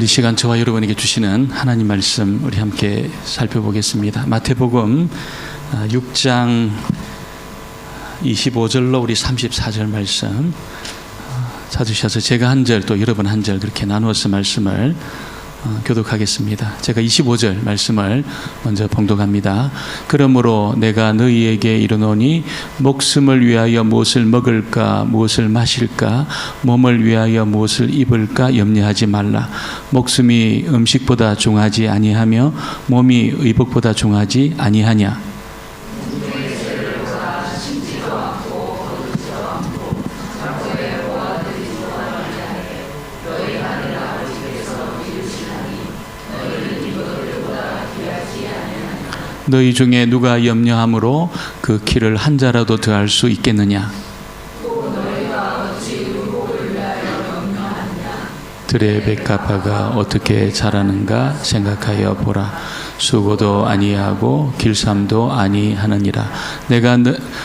이 시간 저와 여러분에게 주시는 하나님 말씀 우리 함께 살펴보겠습니다. 마태복음 6장 25절로 우리 34절 말씀 찾으셔서 제가 한 절 또 여러분 한 절 그렇게 나누어서 말씀을 교독하겠습니다. 제가 25절 말씀을 먼저 봉독합니다. 그러므로 내가 너희에게 이르노니 목숨을 위하여 무엇을 먹을까 무엇을 마실까 몸을 위하여 무엇을 입을까 염려하지 말라. 목숨이 음식보다 중하지 아니하며 몸이 의복보다 중하지 아니하냐. 너희 중에 누가 염려함으로 그 키를 한 자라도 더할 수 있겠느냐? 들의 백합화가 어떻게 자라는가 생각하여 보라. 수고도 아니하고 길쌈도 아니하느니라.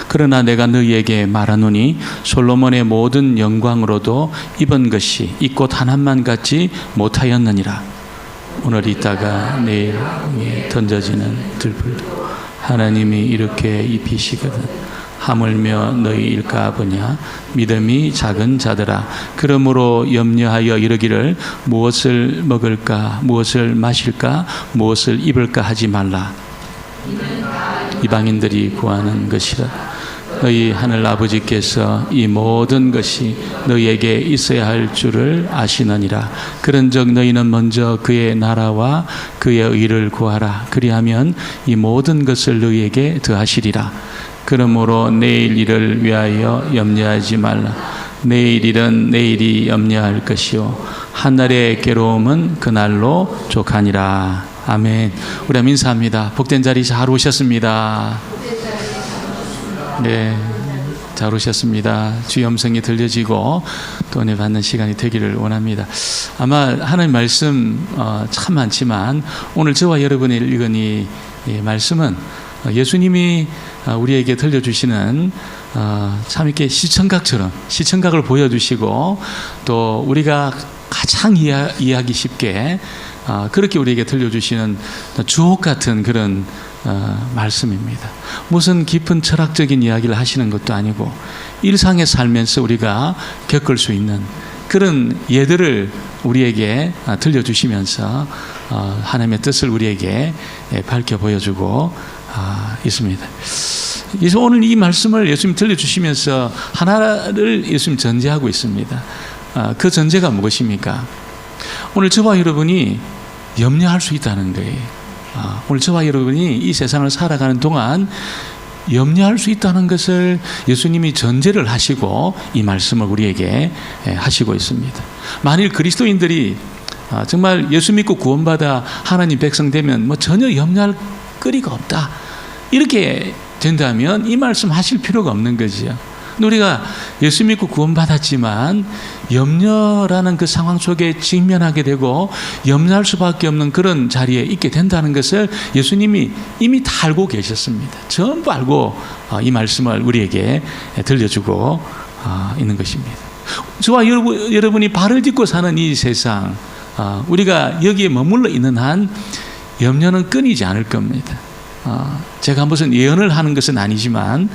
그러나 내가 너희에게 말하노니 솔로몬의 모든 영광으로도 입은 것이 이 꽃 하나만 같지 못하였느니라. 오늘 있다가 내일 던져지는 들불도 하나님이 이렇게 입히시거든 하물며 너희 일까보냐. 믿음이 작은 자들아, 그러므로 염려하여 이르기를 무엇을 먹을까 무엇을 마실까 무엇을 입을까 하지 말라. 이방인들이 구하는 것이라. 너희 하늘 아버지께서 이 모든 것이 너희에게 있어야 할 줄을 아시느니라. 그런즉 너희는 먼저 그의 나라와 그의 의를 구하라. 그리하면 이 모든 것을 너희에게 더하시리라. 그러므로 내일 일을 위하여 염려하지 말라. 내일 일은 내일이 염려할 것이요 한날의 괴로움은 그날로 족하니라. 아멘. 우리 인사합니다. 복된 자리 잘 오셨습니다. 네, 잘 오셨습니다. 주의 음성이 들려지고 또 은혜 받는 시간이 되기를 원합니다. 아마 하나님 말씀 참 많지만 오늘 저와 여러분이 읽은 이 말씀은 예수님이 우리에게 들려주시는 참 이렇게 시청각을 보여주시고 또 우리가 가장 이해하기 쉽게 그렇게 우리에게 들려주시는 주옥 같은 그런 말씀입니다. 무슨 깊은 철학적인 이야기를 하시는 것도 아니고 일상에 살면서 우리가 겪을 수 있는 그런 예들을 우리에게 들려주시면서 하나님의 뜻을 우리에게 밝혀 보여주고 있습니다. 그래서 오늘 이 말씀을 예수님 들려주시면서 하나를 예수님 전제하고 있습니다. 그 전제가 무엇입니까? 오늘 저와 여러분이 염려할 수 있다는 거예요. 오늘 저와 여러분이 이 세상을 살아가는 동안 염려할 수 있다는 것을 예수님이 전제를 하시고 이 말씀을 우리에게 하시고 있습니다. 만일 그리스도인들이 정말 예수 믿고 구원받아 하나님 백성 되면 전혀 염려할 거리가 없다 이렇게 된다면 이 말씀 하실 필요가 없는 거지요. 우리가 예수 믿고 구원받았지만 염려라는 그 상황 속에 직면하게 되고 염려할 수밖에 없는 그런 자리에 있게 된다는 것을 예수님이 이미 다 알고 계셨습니다. 전부 알고 이 말씀을 우리에게 들려주고 있는 것입니다. 저와 여러분이 발을 딛고 사는 이 세상, 우리가 여기에 머물러 있는 한 염려는 끊이지 않을 겁니다. 제가 무슨 예언을 하는 것은 아니지만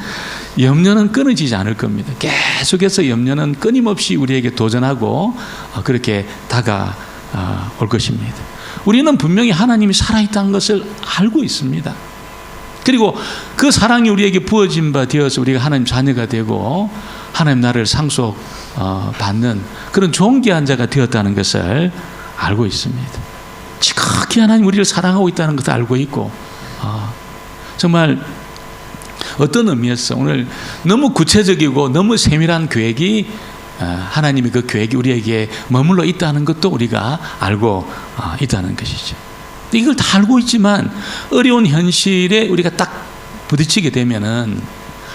염려는 끊어지지 않을 겁니다. 계속해서 염려는 끊임없이 우리에게 도전하고 그렇게 다가올 것입니다. 우리는 분명히 하나님이 살아있다는 것을 알고 있습니다. 그리고 그 사랑이 우리에게 부어진 바 되어서 우리가 하나님 자녀가 되고 하나님 나라를 상속받는 그런 존귀한 자가 되었다는 것을 알고 있습니다. 지극히 하나님 우리를 사랑하고 있다는 것을 알고 있고 정말 어떤 의미에서 오늘 너무 구체적이고 너무 세밀한 계획이 하나님의 그 계획이 우리에게 머물러 있다는 것도 우리가 알고 있다는 것이죠. 이걸 다 알고 있지만 어려운 현실에 우리가 딱 부딪히게 되면은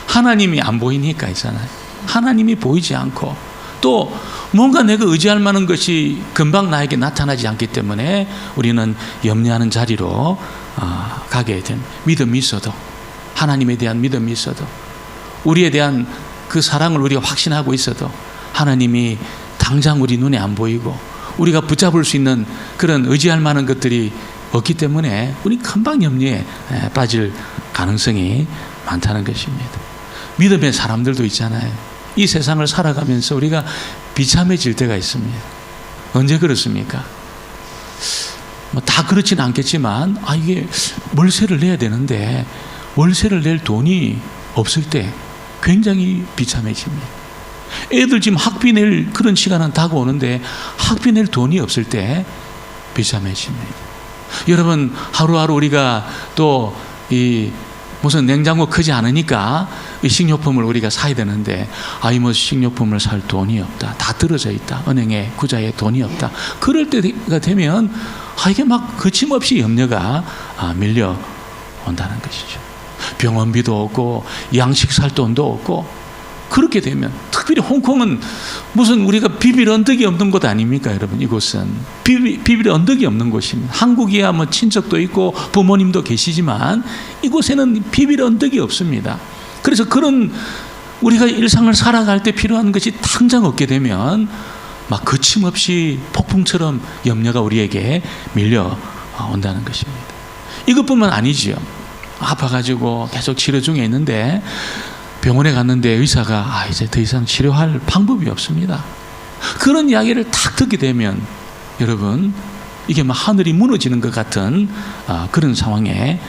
하나님이 안 보이니까 있잖아요. 하나님이 보이지 않고 또 뭔가 내가 의지할 만한 것이 금방 나에게 나타나지 않기 때문에 우리는 염려하는 자리로 가게 된 믿음이 있어도 하나님에 대한 믿음이 있어도 우리에 대한 그 사랑을 우리가 확신하고 있어도 하나님이 당장 우리 눈에 안 보이고 우리가 붙잡을 수 있는 그런 의지할 만한 것들이 없기 때문에 우리 금방 염려에 빠질 가능성이 많다는 것입니다. 믿음의 사람들도 있잖아요. 이 세상을 살아가면서 우리가 비참해질 때가 있습니다. 언제 그렇습니까? 다 그렇지는 않겠지만 이게 월세를 내야 되는데 월세를 낼 돈이 없을 때 굉장히 비참해집니다. 애들 지금 학비 낼 그런 시간은 다가오는데 학비 낼 돈이 없을 때 비참해집니다. 여러분, 하루하루 우리가 또 무슨 냉장고 크지 않으니까 이 식료품을 우리가 사야 되는데 식료품을 살 돈이 없다. 다 떨어져 있다. 은행에 구자에 돈이 없다. 그럴 때가 되면 이게 막 거침없이 염려가 밀려온다는 것이죠. 병원비도 없고 양식 살 돈도 없고, 그렇게 되면 특별히 홍콩은 무슨 우리가 비빌 언덕이 없는 곳 아닙니까, 여러분? 이곳은 비빌 언덕이 없는 곳입니다. 한국이야 뭐 친척도 있고 부모님도 계시지만 이곳에는 비빌 언덕이 없습니다. 그래서 그런 우리가 일상을 살아갈 때 필요한 것이 당장 얻게 되면 막 거침없이 폭풍처럼 염려가 우리에게 밀려온다는 것입니다. 이것뿐만 아니지요. 아파가지고 계속 치료 중에 있는데 병원에 갔는데 의사가 이제 더 이상 치료할 방법이 없습니다. 그런 이야기를 딱 듣게 되면 여러분, 이게 막 하늘이 무너지는 것 같은 그런 상황에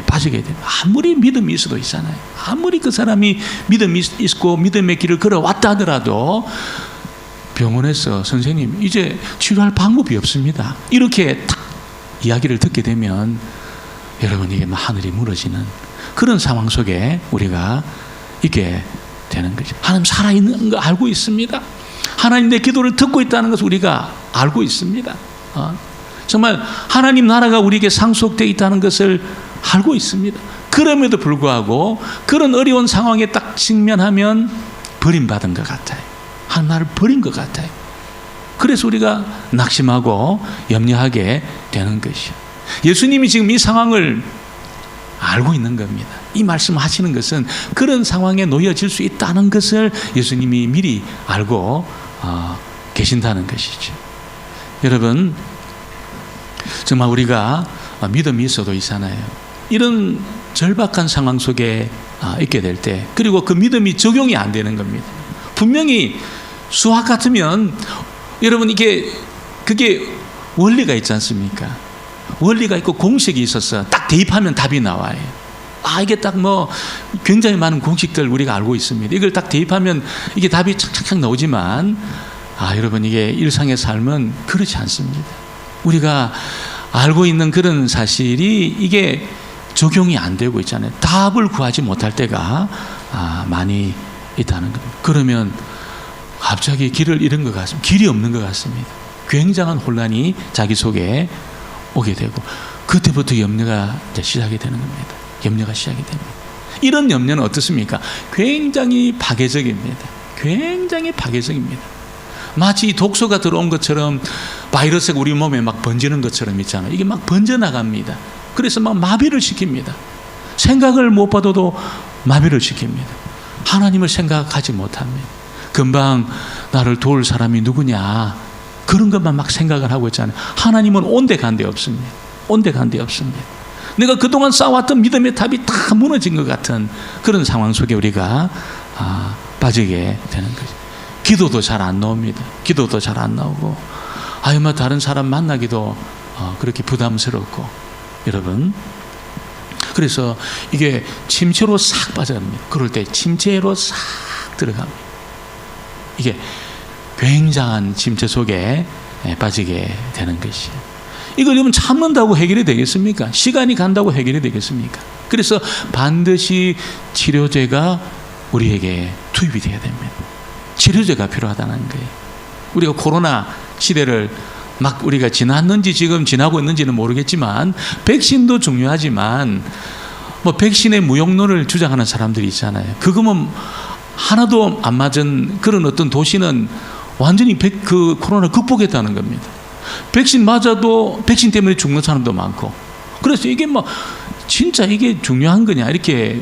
빠지게 됩니다. 아무리 믿음이 있어도 있잖아요. 아무리 그 사람이 믿음이 있고 믿음의 길을 걸어왔다 하더라도 병원에서 선생님 이제 치료할 방법이 없습니다. 이렇게 딱 이야기를 듣게 되면 여러분, 이게 막 하늘이 무너지는 그런 상황 속에 우리가 있게 되는 거죠. 하나님 살아있는 거 알고 있습니다. 하나님 내 기도를 듣고 있다는 것을 우리가 알고 있습니다. 정말 하나님 나라가 우리에게 상속되어 있다는 것을 알고 있습니다. 그럼에도 불구하고 그런 어려운 상황에 딱 직면하면 버림받은 것 같아요. 하나님 나를 버린 것 같아요. 그래서 우리가 낙심하고 염려하게 되는 것이죠. 예수님이 지금 이 상황을 알고 있는 겁니다. 이 말씀하시는 것은 그런 상황에 놓여질 수 있다는 것을 예수님이 미리 알고 계신다는 것이죠. 여러분, 정말 우리가 믿음이 있어도 있잖아요. 이런 절박한 상황 속에 있게 될 때, 그리고 그 믿음이 적용이 안 되는 겁니다. 분명히 수학 같으면 여러분 그게 원리가 있지 않습니까? 원리가 있고 공식이 있어서 딱 대입하면 답이 나와요. 이게 딱 굉장히 많은 공식들 우리가 알고 있습니다. 이걸 딱 대입하면 이게 답이 착착착 나오지만 여러분, 이게 일상의 삶은 그렇지 않습니다. 우리가 알고 있는 그런 사실이 이게 적용이 안 되고 있잖아요. 답을 구하지 못할 때가 많이 있다는 겁니다. 그러면 갑자기 길을 잃은 것 같습니다. 길이 없는 것 같습니다. 굉장한 혼란이 자기 속에 오게 되고, 그때부터 염려가 이제 시작이 되는 겁니다. 염려가 시작이 됩니다. 이런 염려는 어떻습니까? 굉장히 파괴적입니다. 굉장히 파괴적입니다. 마치 독소가 들어온 것처럼, 바이러스가 우리 몸에 막 번지는 것처럼 있잖아요. 이게 막 번져나갑니다. 그래서 막 마비를 시킵니다. 생각을 못 받아도 마비를 시킵니다. 하나님을 생각하지 못합니다. 금방 나를 도울 사람이 누구냐, 그런 것만 막 생각을 하고 있잖아요. 하나님은 온데간데 없습니다. 온데간데 없습니다. 내가 그동안 쌓아왔던 믿음의 탑이 다 무너진 것 같은 그런 상황 속에 우리가 빠지게 되는 거죠. 기도도 잘 안 나옵니다. 기도도 잘 안 나오고, 다른 사람 만나기도 그렇게 부담스럽고, 여러분, 그래서 이게 침체로 싹 빠져갑니다. 그럴 때 침체로 싹 들어갑니다. 이게 굉장한 침체 속에 빠지게 되는 것이에요. 이걸 여러분 참는다고 해결이 되겠습니까? 시간이 간다고 해결이 되겠습니까? 그래서 반드시 치료제가 우리에게 투입이 돼야 됩니다. 치료제가 필요하다는 거예요. 우리가 코로나 시대를 막 우리가 지났는지 지금 지나고 있는지는 모르겠지만, 백신도 중요하지만 백신의 무용론을 주장하는 사람들이 있잖아요. 그거면 하나도 안 맞은 그런 어떤 도시는 완전히 그 코로나를 극복했다는 겁니다. 백신 맞아도 백신 때문에 죽는 사람도 많고, 그래서 이게 진짜 이게 중요한 거냐 이렇게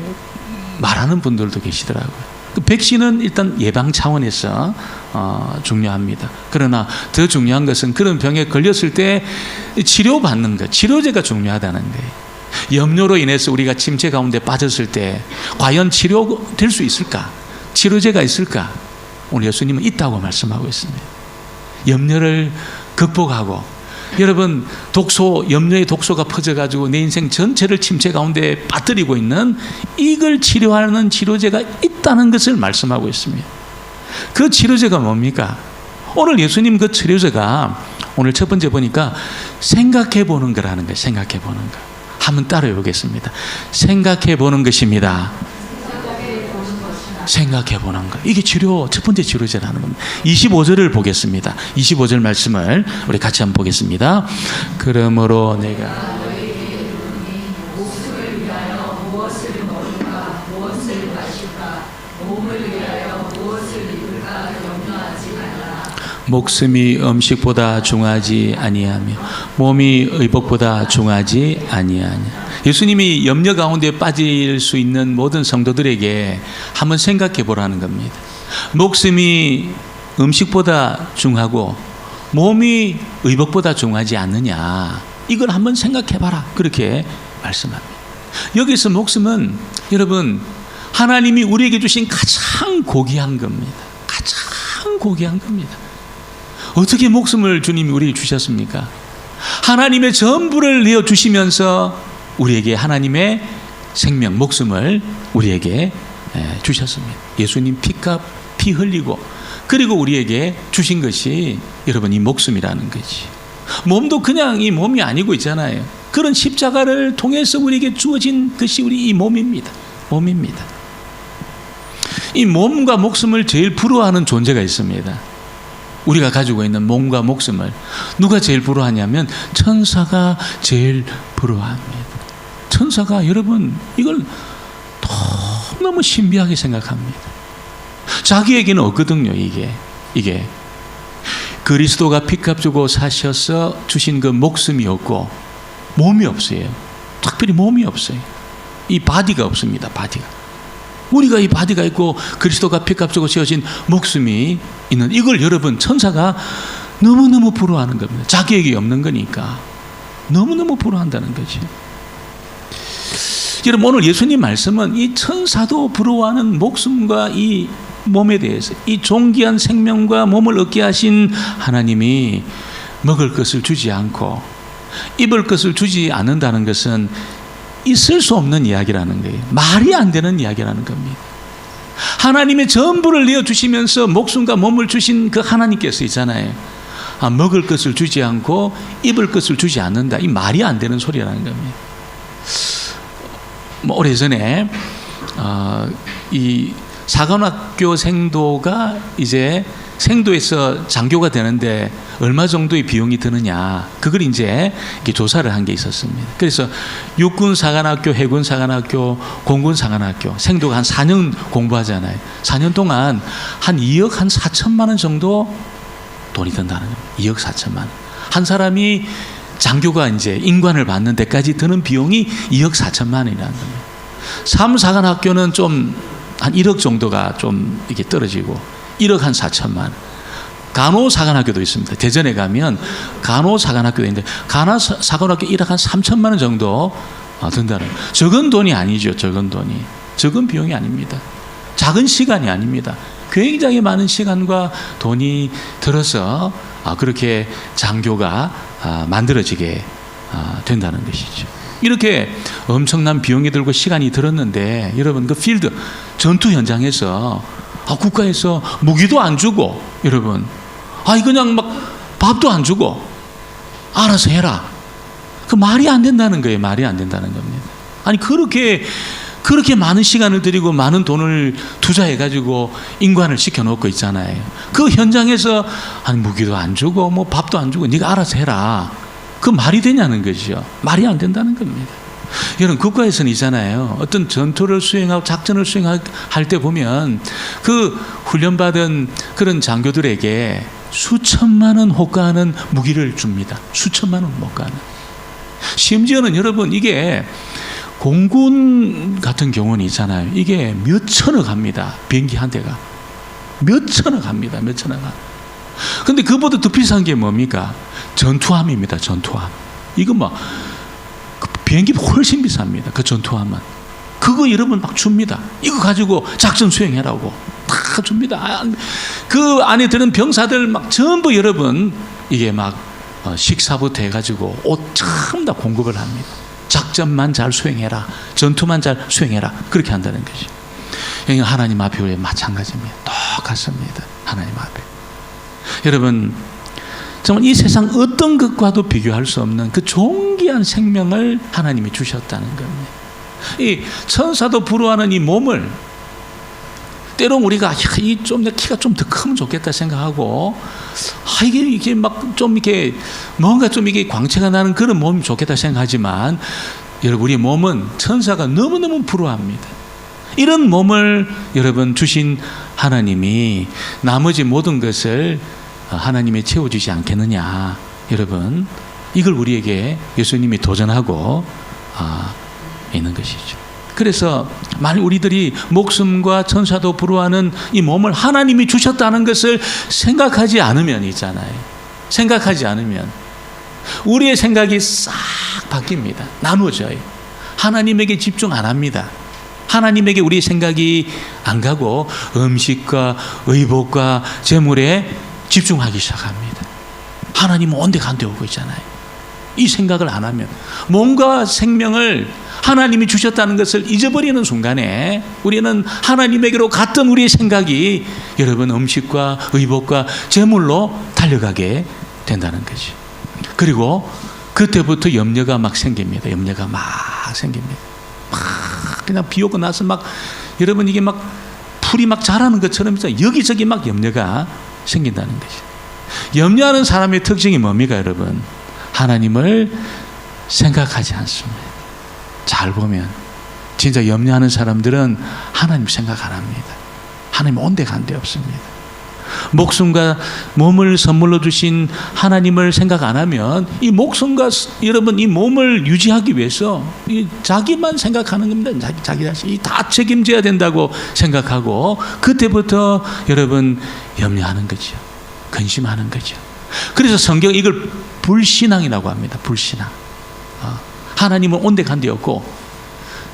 말하는 분들도 계시더라고요. 백신은 일단 예방 차원에서 중요합니다. 그러나 더 중요한 것은 그런 병에 걸렸을 때 치료받는 것, 치료제가 중요하다는 거예요. 염려로 인해서 우리가 침체 가운데 빠졌을 때 과연 치료될 수 있을까? 치료제가 있을까? 오늘 예수님은 있다고 말씀하고 있습니다. 염려를 극복하고, 여러분 염려의 독소가 퍼져가지고 내 인생 전체를 침체 가운데 빠뜨리고 있는, 이걸 치료하는 치료제가 있다는 것을 말씀하고 있습니다. 그 치료제가 뭡니까? 오늘 예수님 그 치료제가 오늘 첫 번째 보니까 생각해 보는 거라는 거예요. 생각해 보는 거. 한번 따라해 보겠습니다. 생각해 보는 것입니다. 생각해 보는 것. 이게 첫 번째 치료제라는 겁니다. 25절을 보겠습니다. 25절 말씀을 우리 같이 한번 보겠습니다. 그러므로 내가 목숨이 음식보다 중하지 아니하며 몸이 의복보다 중하지 아니하냐. 예수님이 염려 가운데 빠질 수 있는 모든 성도들에게 한번 생각해 보라는 겁니다. 목숨이 음식보다 중하고 몸이 의복보다 중하지 않느냐, 이걸 한번 생각해 봐라, 그렇게 말씀합니다. 여기서 목숨은 여러분 하나님이 우리에게 주신 가장 고귀한 겁니다. 가장 고귀한 겁니다. 어떻게 목숨을 주님이 우리에게 주셨습니까? 하나님의 전부를 내어주시면서 우리에게 하나님의 생명, 목숨을 우리에게 주셨습니다. 예수님 피값, 피 흘리고, 그리고 우리에게 주신 것이 여러분 이 목숨이라는 거지. 몸도 그냥 이 몸이 아니고 있잖아요. 그런 십자가를 통해서 우리에게 주어진 것이 우리 이 몸입니다. 몸입니다. 이 몸과 목숨을 제일 부러워하는 존재가 있습니다. 우리가 가지고 있는 몸과 목숨을 누가 제일 부러워하냐면 천사가 제일 부러워합니다. 천사가 여러분 이걸 너무 신비하게 생각합니다. 자기에게는 없거든요. 이게 그리스도가 피값 주고 사셔서 주신 그 목숨이 없고 몸이 없어요. 특별히 몸이 없어요. 이 바디가 없습니다. 바디가. 우리가 이 바디가 있고 그리스도가 피값 주고 지어진 목숨이 있는, 이걸 여러분 천사가 너무너무 부러워하는 겁니다. 자기에게 없는 거니까 너무너무 부러워한다는 거죠. 여러분 오늘 예수님 말씀은 이 천사도 부러워하는 목숨과 이 몸에 대해서, 이 존귀한 생명과 몸을 얻게 하신 하나님이 먹을 것을 주지 않고 입을 것을 주지 않는다는 것은 있을 수 없는 이야기라는 거예요. 말이 안 되는 이야기라는 겁니다. 하나님의 전부를 내어주시면서 목숨과 몸을 주신 그 하나님께서 있잖아요. 먹을 것을 주지 않고 입을 것을 주지 않는다. 이 말이 안 되는 소리라는 겁니다. 오래전에 이 사관학교 생도가 이제 생도에서 장교가 되는데 얼마 정도의 비용이 드느냐, 그걸 이제 이렇게 조사를 한 게 있었습니다. 그래서 육군 사관학교, 해군 사관학교, 공군 사관학교, 생도가 한 4년 공부하잖아요. 4년 동안 한 2억 한 4천만 원 정도 돈이 든다는 겁니다. 2억 4천만 원. 한 사람이 장교가 이제 인관을 받는 데까지 드는 비용이 2억 4천만 원이라는 겁니다. 사관학교는 좀 한 1억 정도가 좀 이렇게 떨어지고 1억 한 4천만 원. 간호사관학교도 있습니다. 대전에 가면 간호사관학교도 있는데 간호사관학교 1억 한 3천만 원 정도 든다는, 적은 돈이 아니죠. 적은 돈이, 적은 비용이 아닙니다. 작은 시간이 아닙니다. 굉장히 많은 시간과 돈이 들어서 그렇게 장교가 만들어지게 된다는 것이죠. 이렇게 엄청난 비용이 들고 시간이 들었는데 여러분 그 필드 전투 현장에서 국가에서 무기도 안 주고 여러분 그냥 막 밥도 안 주고 알아서 해라. 그 말이 안 된다는 거예요. 말이 안 된다는 겁니다. 아니 그렇게 많은 시간을 들이고 많은 돈을 투자해 가지고 인관을 시켜놓고 있잖아요. 그 현장에서 무기도 안 주고 뭐 밥도 안 주고 네가 알아서 해라. 그 말이 되냐는 거죠. 말이 안 된다는 겁니다. 여러분 국가에서는 있잖아요. 어떤 전투를 수행하고 작전을 수행할 때 보면 그 훈련받은 그런 장교들에게 수천만 원 호가하는 무기를 줍니다. 수천만 원 호가하는. 심지어는 여러분 이게 공군 같은 경우는 있잖아요. 이게 몇 천억 합니다. 비행기 한 대가. 몇 천억 합니다. 몇 천억. 근데 그보다 더 비싼 게 뭡니까? 전투함입니다. 전투함. 이거 뭐, 비행기 훨씬 비쌉니다. 그 전투함은. 그거 여러분 막 줍니다. 이거 가지고 작전 수행해라고. 다 줍니다. 그 안에 드는 병사들 막 전부 여러분, 이게 막 식사부터 해가지고 옷 전부 다 공급을 합니다. 작전만 잘 수행해라. 전투만 잘 수행해라. 그렇게 한다는 거죠. 하나님 앞에 우리 마찬가지입니다. 똑같습니다. 하나님 앞에. 여러분, 정말 이 세상 어떤 것과도 비교할 수 없는 그 존귀한 생명을 하나님이 주셨다는 겁니다. 이 천사도 부러워하는 이 몸을 때론 우리가 내 키가 좀 더 크면 좋겠다 생각하고 이게 막 좀 이렇게 뭔가 좀 이게 광채가 나는 그런 몸이 좋겠다 생각하지만 여러분 우리의 몸은 천사가 너무너무 부러워합니다. 이런 몸을 여러분 주신 하나님이 나머지 모든 것을 하나님이 채워주지 않겠느냐. 여러분 이걸 우리에게 예수님이 도전하고 있는 것이죠. 그래서 만약 우리들이 목숨과 천사도 부러워하는 이 몸을 하나님이 주셨다는 것을 생각하지 않으면 있잖아요. 생각하지 않으면 우리의 생각이 싹 바뀝니다. 나누어져요. 하나님에게 집중 안 합니다. 하나님에게 우리의 생각이 안 가고 음식과 의복과 재물에 집중하기 시작합니다. 하나님은 온데간데 오고 있잖아요. 이 생각을 안 하면 몸과 생명을 하나님이 주셨다는 것을 잊어버리는 순간에 우리는 하나님에게로 갔던 우리의 생각이 여러분 음식과 의복과 재물로 달려가게 된다는 거죠. 그리고 그때부터 염려가 막 생깁니다. 염려가 막 생깁니다. 막 그냥 비 오고 나서 막 여러분 이게 막 풀이 막 자라는 것처럼 여기저기 막 염려가 생긴다는 거죠. 염려하는 사람의 특징이 뭡니까 여러분? 하나님을 생각하지 않습니다. 잘 보면 진짜 염려하는 사람들은 하나님 생각 안 합니다. 하나님 온데간데 없습니다. 목숨과 몸을 선물로 주신 하나님을 생각 안 하면 이 목숨과 여러분 이 몸을 유지하기 위해서 자기만 생각하는 겁니다. 자기 자신이 다 책임져야 된다고 생각하고 그때부터 여러분 염려하는 거죠. 근심하는 거죠. 그래서 성경 이걸 불신앙이라고 합니다. 불신앙. 하나님은 온데간데 없고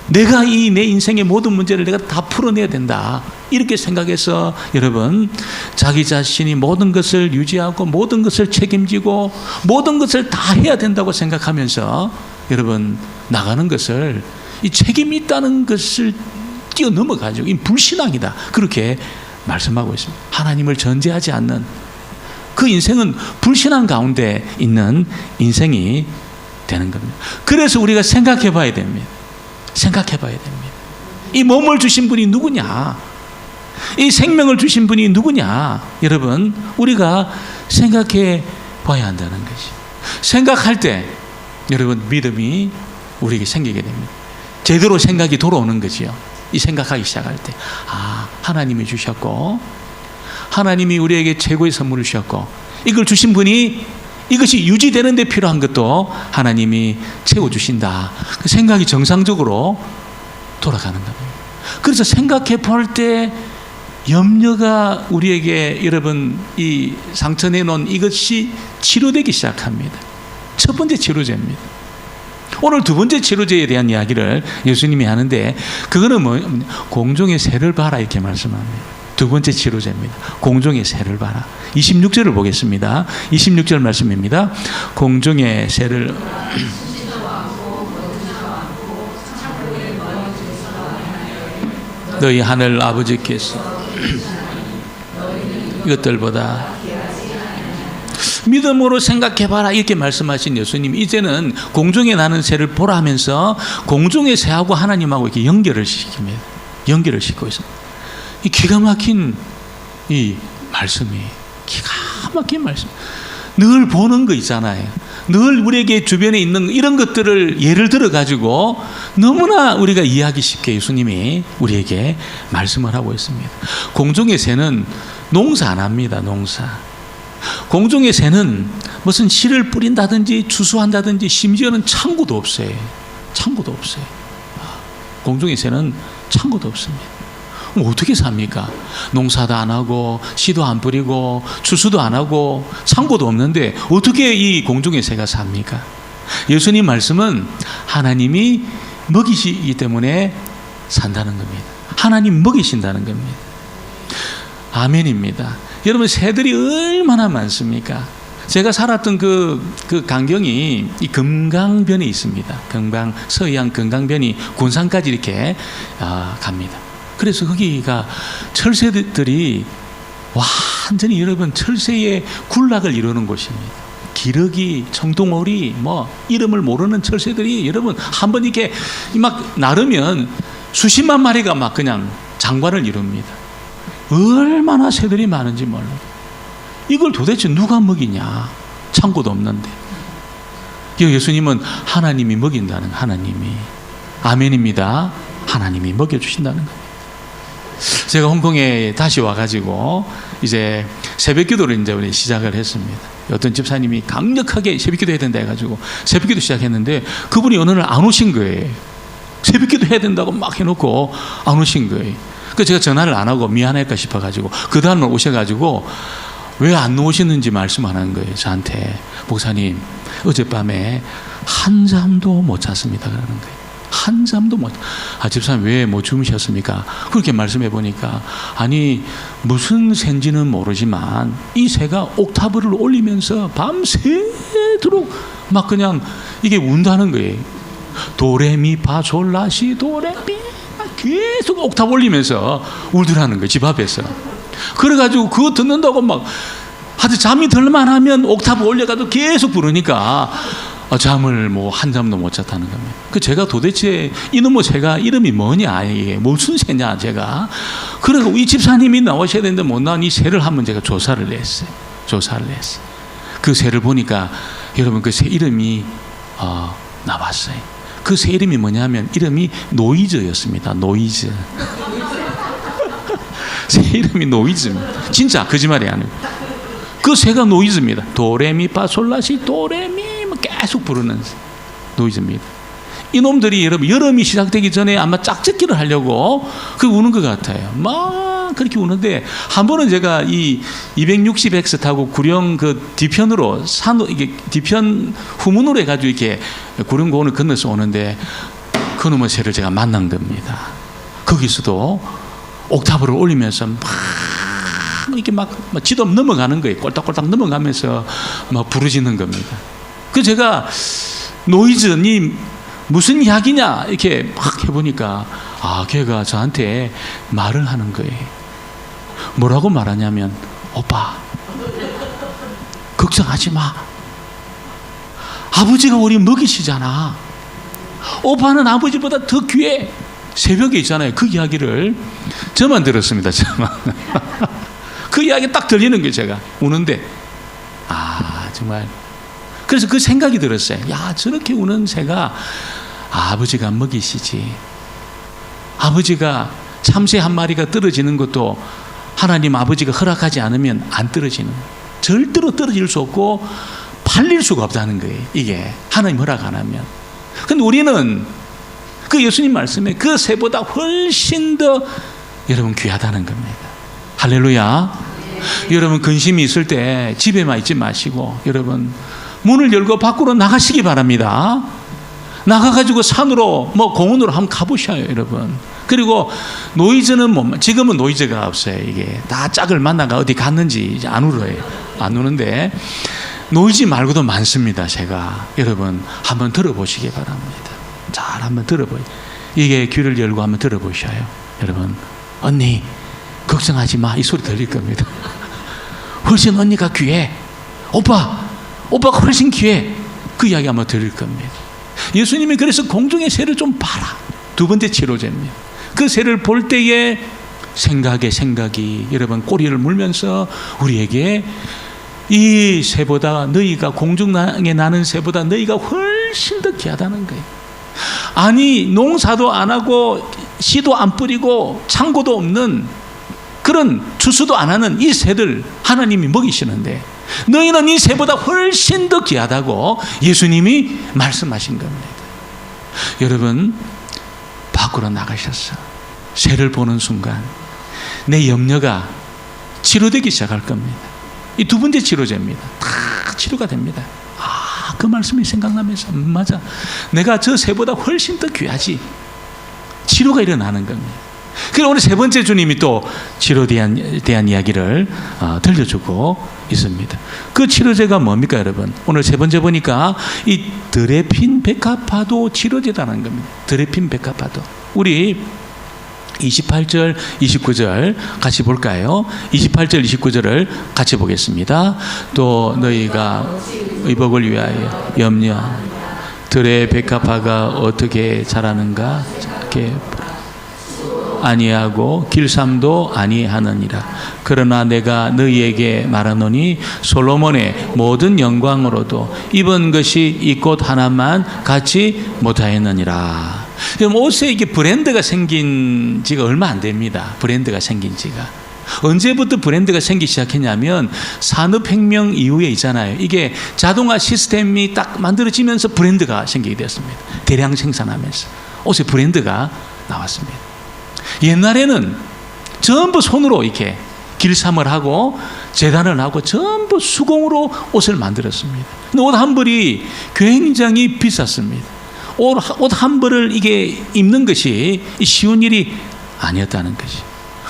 내가 이 내 인생의 모든 문제를 내가 다 풀어내야 된다. 이렇게 생각해서 여러분 자기 자신이 모든 것을 유지하고 모든 것을 책임지고 모든 것을 다 해야 된다고 생각하면서 여러분 나가는 것을 이 책임이 있다는 것을 뛰어넘어가지고 이 불신앙이다. 그렇게 말씀하고 있습니다. 하나님을 전제하지 않는 그 인생은 불신앙 가운데 있는 인생이 되는 겁니다. 그래서 우리가 생각해 봐야 됩니다. 생각해 봐야 됩니다. 이 몸을 주신 분이 누구냐? 이 생명을 주신 분이 누구냐? 여러분, 우리가 생각해 봐야 한다는 것이. 생각할 때 여러분 믿음이 우리에게 생기게 됩니다. 제대로 생각이 돌아오는 거지요. 이 생각하기 시작할 때 하나님이 주셨고 하나님이 우리에게 최고의 선물을 주셨고 이걸 주신 분이 이것이 유지되는 데 필요한 것도 하나님이 채워주신다. 그 생각이 정상적으로 돌아가는 겁니다. 그래서 생각해 볼 때 염려가 우리에게 여러분 이 상처 내놓은 이것이 치료되기 시작합니다. 첫 번째 치료제입니다. 오늘 두 번째 치료제에 대한 이야기를 예수님이 하는데 그거는 공중의 새를 봐라 이렇게 말씀합니다. 두 번째 치료제입니다. 공중의 새를 봐라. 26절을 보겠습니다. 26절 말씀입니다. 공중의 새를 너희 하늘 아버지께서 이것들보다 믿음으로 생각해봐라 이렇게 말씀하신 예수님 이제는 공중에 나는 새를 보라 하면서 공중의 새하고 하나님하고 이렇게 연결을 시킵니다. 연결을 시키고 있습니다. 이 기가 막힌 이 말씀이 기가 막힌 말씀. 늘 보는 거 있잖아요. 늘 우리에게 주변에 있는 이런 것들을 예를 들어 가지고 너무나 우리가 이해하기 쉽게 예수님이 우리에게 말씀을 하고 있습니다. 공중의 새는 농사 안 합니다. 농사. 공중의 새는 무슨 씨를 뿌린다든지 추수한다든지 심지어는 창고도 없어요. 창고도 없어요. 공중의 새는 창고도 없습니다. 뭐 어떻게 삽니까? 농사도 안 하고 씨도 안 뿌리고 추수도 안 하고 창고도 없는데 어떻게 이 공중의 새가 삽니까? 예수님 말씀은 하나님이 먹이시기 때문에 산다는 겁니다. 하나님 먹이신다는 겁니다. 아멘입니다. 여러분, 새들이 얼마나 많습니까? 제가 살았던 그 강경이 이 금강변에 있습니다. 서해안 금강변이 군산까지 이렇게 갑니다. 그래서 거기가 철새들이 완전히 여러분 철새의 군락을 이루는 곳입니다. 기러기, 청둥오리, 뭐 이름을 모르는 철새들이 여러분 한번 이렇게 막 나르면 수십만 마리가 막 그냥 장관을 이룹니다. 얼마나 새들이 많은지 몰라요. 이걸 도대체 누가 먹이냐? 창고도 없는데. 예수님은 하나님이 먹인다는, 하나님이. 아멘입니다. 하나님이 먹여주신다는 거예요. 제가 홍콩에 다시 와가지고 이제 새벽 기도를 이제 우리 시작을 했습니다. 어떤 집사님이 강력하게 새벽 기도 해야 된다 해가지고 새벽 기도 시작했는데 그분이 어느 날 안 오신 거예요. 새벽 기도 해야 된다고 막 해놓고 안 오신 거예요. 그래서 제가 전화를 안 하고 미안할까 싶어가지고 그 다음날 오셔가지고 왜 안 오시는지 말씀 안 한 거예요. 저한테. 목사님, 어젯밤에 한 잠도 못 잤습니다. 그러는 거예요. 한 잠도 못. 집사님 왜 못 주무셨습니까? 그렇게 말씀해 보니까 아니 무슨 새인지는 모르지만 이 새가 옥타브를 올리면서 밤새도록 막 그냥 이게 운다는 거예요. 도레미파솔라시 도레미 계속 옥타브 올리면서 울더라는 거예요. 집 앞에서. 그래가지고 그거 듣는다고 막 하여튼 잠이 들만 하면 옥타브 올려가지고 계속 부르니까 잠을 뭐 한 잠도 못 잤다는 겁니다. 그 제가 도대체 이놈의 새가 이름이 뭐냐, 이게 무슨 새냐 제가. 그래서 이 집사님이 나오셔야 되는데 못 나온 이 새를 한번 제가 조사를 했어요. 그 새를 보니까 여러분 그 새 이름이 나왔어요. 그 새 이름이 뭐냐면 이름이 노이즈였습니다. 노이즈. 새 이름이 노이즈입니다. 진짜 거짓말이 아니고. 그 새가 노이즈입니다. 도레미파솔라시 도레미 계속 부르는 노이즈입니다. 이놈들이 여러분 여름이 시작되기 전에 아마 짝짓기를 하려고 그 우는 것 같아요. 막 그렇게 우는데 한 번은 제가 이 260X 타고 구령 그 뒤편으로 이게 뒤편 후문으로 해가지고 이렇게 구령 고원을 건너서 오는데 그놈의 새를 제가 만난 겁니다. 거기서도 옥타브를 올리면서 막 이렇게 막 지도 넘어가는 거예요. 꼴딱꼴딱 넘어가면서 막 부르짖는 겁니다. 그 제가 노이즈니 무슨 이야기냐 이렇게 막 해보니까 걔가 저한테 말을 하는 거예요. 뭐라고 말하냐면 오빠 걱정하지 마. 아버지가 우리 먹이시잖아. 오빠는 아버지보다 더 귀해. 새벽에 있잖아요. 그 이야기를 저만 들었습니다. 저만. 그 이야기 딱 들리는 거예요. 제가 우는데 정말 그래서 그 생각이 들었어요. 야, 저렇게 우는 새가 아버지가 먹이시지. 아버지가 참새 한 마리가 떨어지는 것도 하나님 아버지가 허락하지 않으면 안 떨어지는, 절대로 떨어질 수 없고 팔릴 수가 없다는 거예요. 이게 하나님 허락 안 하면. 근데 우리는 그 예수님 말씀에 그 새보다 훨씬 더 여러분 귀하다는 겁니다. 할렐루야. 여러분 근심이 있을 때 집에만 있지 마시고 여러분 문을 열고 밖으로 나가시기 바랍니다. 나가가지고 산으로 공원으로 한번 가보셔요, 여러분. 그리고 노이즈는 지금은 노이즈가 없어요. 이게 다 짝을 만나가 어디 갔는지 이제 안 울어요. 안 우는데 노이즈 말고도 많습니다. 제가 여러분 한번 들어보시기 바랍니다. 잘 한번 들어보세요. 이게 귀를 열고 한번 들어보셔요. 여러분, 언니 걱정하지 마. 이 소리 들릴 겁니다. 훨씬 언니가 귀해. 오빠가 훨씬 귀해. 그 이야기 한번 들을 겁니다. 예수님이 그래서 공중의 새를 좀 봐라. 두 번째 치료제입니다. 그 새를 볼 때에 생각이 여러분 꼬리를 물면서 우리에게 이 새보다 너희가 공중에 나는 새보다 너희가 훨씬 더 귀하다는 거예요. 아니 농사도 안 하고 씨도 안 뿌리고 창고도 없는 그런 추수도 안 하는 이 새들 하나님이 먹이시는데 너희는 이 새보다 훨씬 더 귀하다고 예수님이 말씀하신 겁니다. 여러분 밖으로 나가셨어. 새를 보는 순간 내 염려가 치료되기 시작할 겁니다. 이 두 번째 치료제입니다. 다 치료가 됩니다. 그 말씀이 생각나면서 맞아, 내가 저 새보다 훨씬 더 귀하지. 치료가 일어나는 겁니다. 그리고 오늘 세 번째 주님이 또 치료에 대한 이야기를 들려주고 있습니다. 그 치료제가 뭡니까 여러분? 오늘 세 번째 보니까 이 드레핀 백합화도 치료제라는 겁니다. 드레핀 백합화도. 우리 28절, 29절 같이 볼까요? 28절, 29절을 같이 보겠습니다. 또 너희가 의복을 위하여 염려 들의 백합화가 어떻게 자라는가 아니하고 길삼도 아니하느니라. 그러나 내가 너희에게 말하노니 솔로몬의 모든 영광으로도 입은 것이 이 꽃 하나만 갖지 못하였느니라. 그럼 옷에 이게 브랜드가 생긴 지가 얼마 안 됩니다. 브랜드가 생긴 지가. 언제부터 브랜드가 생기기 시작했냐면 산업혁명 이후에 있잖아요. 이게 자동화 시스템이 딱 만들어지면서 브랜드가 생기게 되었습니다. 대량 생산하면서 옷에 브랜드가 나왔습니다. 옛날에는 전부 손으로 이렇게 길삼을 하고 재단을 하고 전부 수공으로 옷을 만들었습니다. 근데 옷 한 벌이 굉장히 비쌌습니다. 옷 한 벌을 이게 입는 것이 쉬운 일이 아니었다는 것이.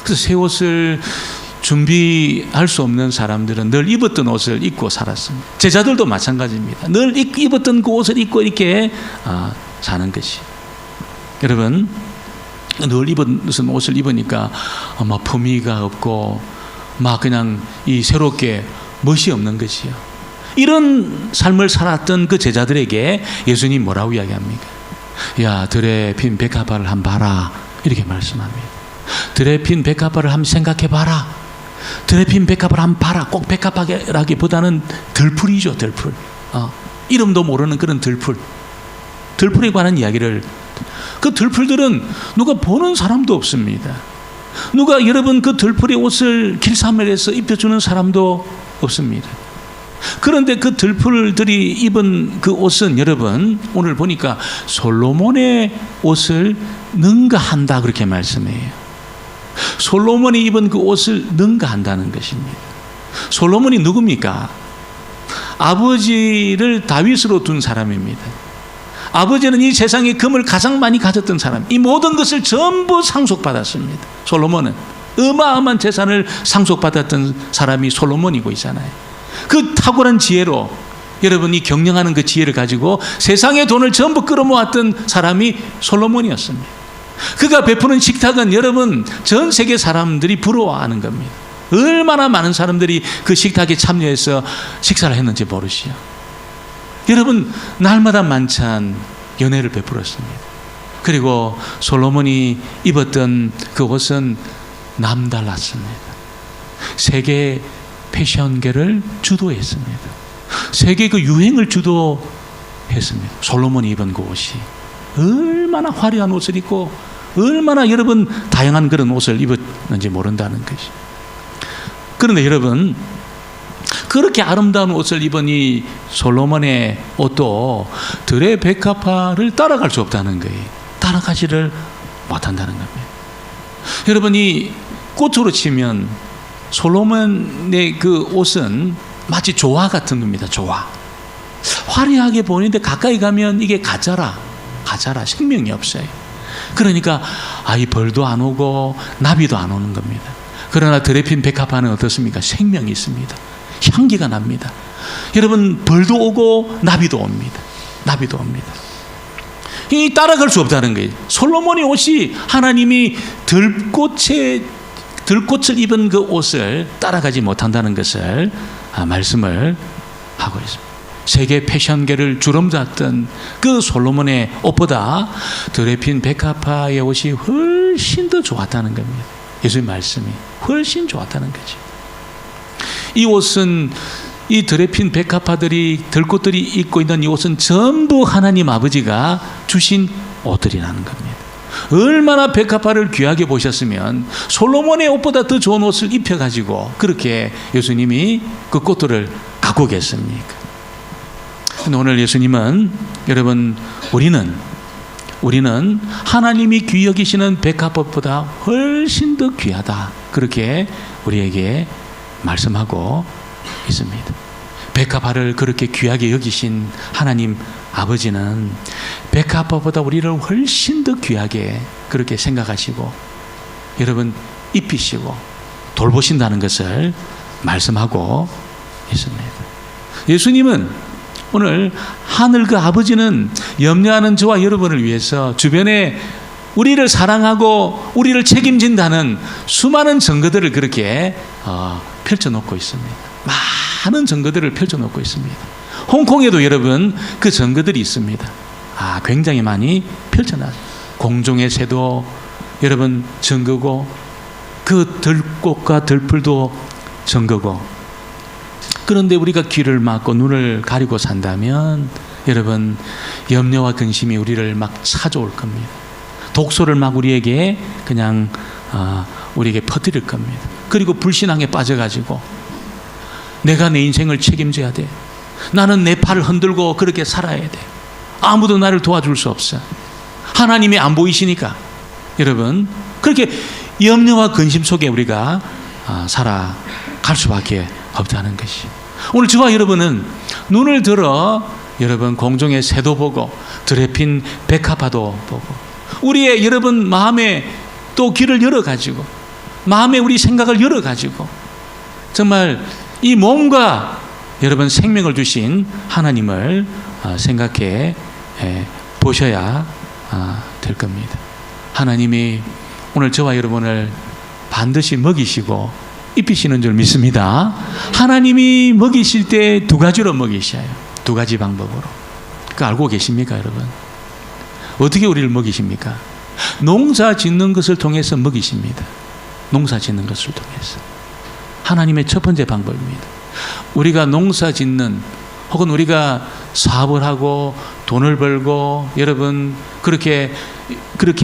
그래서 새 옷을 준비할 수 없는 사람들은 늘 입었던 옷을 입고 살았습니다. 제자들도 마찬가지입니다. 늘 입었던 그 옷을 입고 이렇게 사는 것이. 여러분, 늘 입은 옷을 입으니까 막 품위가 없고 막 그냥 이 새롭게 멋이 없는 것이요. 이런 삶을 살았던 그 제자들에게 예수님 뭐라고 이야기합니까? 야, 들에 핀 백합화를 한번 봐라. 이렇게 말씀합니다. 들에 핀 백합화를 한번 생각해 봐라. 들에 핀 백합화를 한번 봐라. 꼭 백합화라기보다는 들풀이죠, 들풀. 이름도 모르는 그런 들풀. 들풀에 관한 이야기를. 그 들풀들은 누가 보는 사람도 없습니다. 누가 여러분 그 들풀의 옷을 길삼을 해서 입혀주는 사람도 없습니다. 그런데 그 들풀들이 입은 그 옷은 여러분 오늘 보니까 솔로몬의 옷을 능가한다 그렇게 말씀해요. 솔로몬이 입은 그 옷을 능가한다는 것입니다. 솔로몬이 누굽니까? 아버지를 다윗으로 둔 사람입니다. 아버지는 이 세상에 금을 가장 많이 가졌던 사람, 이 모든 것을 전부 상속받았습니다. 솔로몬은 어마어마한 재산을 상속받았던 사람이 솔로몬이고 있잖아요. 그 탁월한 지혜로 여러분이 경영하는 그 지혜를 가지고 세상의 돈을 전부 끌어모았던 사람이 솔로몬이었습니다. 그가 베푸는 식탁은 여러분 전 세계 사람들이 부러워하는 겁니다. 얼마나 많은 사람들이 그 식탁에 참여해서 식사를 했는지 모르시오. 여러분 날마다 만찬 연회를 베풀었습니다. 그리고 솔로몬이 입었던 그 옷은 남달랐습니다. 세계 패션계를 주도했습니다. 세계 그 유행을 주도했습니다. 솔로몬이 입은 그 옷이 얼마나 화려한 옷을 입고 얼마나 여러분 다양한 그런 옷을 입었는지 모른다는 것이. 그런데 여러분 그렇게 아름다운 옷을 입은 이 솔로몬의 옷도 들의 백합화를 따라갈 수 없다는 거예요. 따라가지를 못한다는 겁니다. 여러분이 꽃으로 치면 솔로몬의 그 옷은 마치 조화 같은 겁니다. 조화. 화려하게 보이는데 가까이 가면 이게 가짜라. 생명이 없어요. 그러니까 이 벌도 안 오고 나비도 안 오는 겁니다. 그러나 들에 핀 백합화는 어떻습니까? 생명이 있습니다. 향기가 납니다. 여러분 벌도 오고 나비도 옵니다. 이 따라갈 수 없다는 거예요. 솔로몬의 옷이 하나님이 들꽃을 입은 그 옷을 따라가지 못한다는 것을 말씀을 하고 있습니다. 세계 패션계를 주름잡던 그 솔로몬의 옷보다 들에 핀 백합화의 옷이 훨씬 더 좋았다는 겁니다. 예수님 말씀이 훨씬 좋았다는 거죠. 이 옷은 이 들에 핀 백합화들이 들꽃들이 입고 있는 이 옷은 전부 하나님 아버지가 주신 옷들이라는 겁니다. 얼마나 백합화를 귀하게 보셨으면 솔로몬의 옷보다 더 좋은 옷을 입혀가지고 그렇게 예수님이 그 꽃들을 갖고 계십니까? 근데 오늘 예수님은 여러분 우리는 우리는 하나님이 귀히 여기시는 백합꽃보다 훨씬 더 귀하다. 그렇게 우리에게 말씀하고 있습니다. 백합화를 그렇게 귀하게 여기신 하나님 아버지는 백합화보다 우리를 훨씬 더 귀하게 그렇게 생각하시고 여러분 입히시고 돌보신다는 것을 말씀하고 있습니다. 예수님은 오늘 하늘 그 아버지는 염려하는 저와 여러분을 위해서 주변에 우리를 사랑하고 우리를 책임진다는 수많은 증거들을 그렇게 펼쳐놓고 있습니다. 많은 증거들을 펼쳐놓고 있습니다. 홍콩에도 여러분 그 증거들이 있습니다. 굉장히 많이 펼쳐놨어요. 공중의 새도 여러분 증거고 그 들꽃과 들풀도 증거고 그런데 우리가 귀를 막고 눈을 가리고 산다면 여러분 염려와 근심이 우리를 막 찾아올 겁니다. 독소를 막 우리에게 그냥 우리에게 퍼뜨릴 겁니다. 그리고 불신앙에 빠져가지고 내가 내 인생을 책임져야 돼. 나는 내 팔을 흔들고 그렇게 살아야 돼. 아무도 나를 도와줄 수 없어. 하나님이 안 보이시니까 여러분 그렇게 염려와 근심 속에 우리가 살아갈 수밖에 없다는 것이 오늘 저와 여러분은 눈을 들어 여러분 공중의 새도 보고 들에 핀 백합화도 보고 우리의 여러분 마음에 또 귀를 열어가지고 마음에 우리 생각을 열어가지고 정말 이 몸과 여러분 생명을 주신 하나님을 생각해 보셔야 될 겁니다. 하나님이 오늘 저와 여러분을 반드시 먹이시고 입히시는 줄 믿습니다. 하나님이 먹이실 때 두 가지로 먹이셔요. 두 가지 방법으로. 그거 알고 계십니까 여러분? 어떻게 우리를 먹이십니까? 농사 짓는 것을 통해서 먹이십니다. 농사 짓는 것을 통해서. 하나님의 첫 번째 방법입니다. 우리가 농사 짓는 혹은 우리가 사업을 하고 돈을 벌고 여러분 그렇게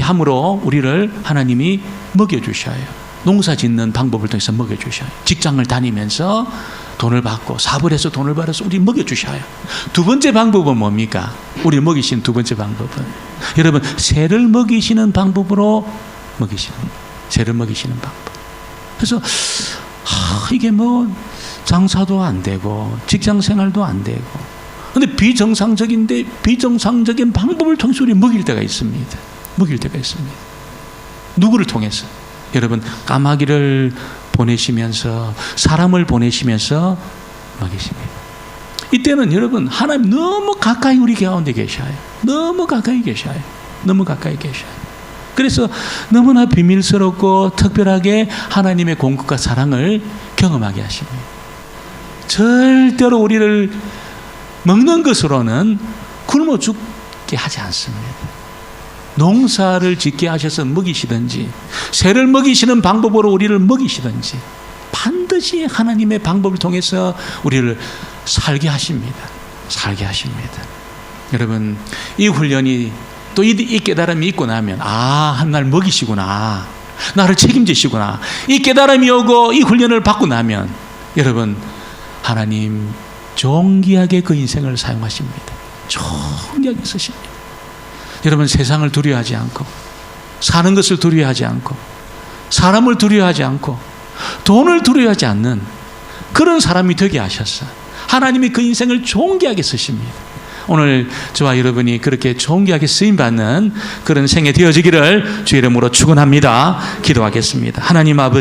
함으로 우리를 하나님이 먹여주셔요. 농사 짓는 방법을 통해서 먹여주셔요. 직장을 다니면서 돈을 받고 사업을 해서 돈을 벌어서 우리 먹여주셔요. 두 번째 방법은 뭡니까? 우리 먹이신 두 번째 방법은 여러분 새를 먹이시는 방법으로 먹이시는 새를 먹이시는 방법. 그래서 이게 뭐 장사도 안 되고 직장 생활도 안 되고 근데 비정상적인데 비정상적인 방법을 통해서 우리 먹일 때가 있습니다. 먹일 때가 있습니다. 누구를 통해서? 여러분 까마귀를 보내시면서 사람을 보내시면서 먹이십니다. 이때는 여러분 하나님 너무 가까이 우리 가운데 계셔요. 너무 가까이 계셔요. 너무 가까이 계셔요. 그래서 너무나 비밀스럽고 특별하게 하나님의 공급과 사랑을 경험하게 하십니다. 절대로 우리를 먹는 것으로는 굶어 죽게 하지 않습니다. 농사를 짓게 하셔서 먹이시든지 새를 먹이시는 방법으로 우리를 먹이시든지 반드시 하나님의 방법을 통해서 우리를 살게 하십니다. 살게 하십니다. 여러분 이 훈련이 또 이 깨달음이 있고 나면 한날 먹이시구나. 나를 책임지시구나. 이 깨달음이 오고 이 훈련을 받고 나면 여러분 하나님 존귀하게 그 인생을 사용하십니다. 존귀하게 쓰십니다. 여러분 세상을 두려워하지 않고 사는 것을 두려워하지 않고 사람을 두려워하지 않고 돈을 두려워하지 않는 그런 사람이 되게 하셨어요. 하나님이 그 인생을 존귀하게 쓰십니다. 오늘 저와 여러분이 그렇게 존귀하게 쓰임받는 그런 생애 되어지기를 주의 이름으로 축원합니다. 기도하겠습니다. 하나님 아버지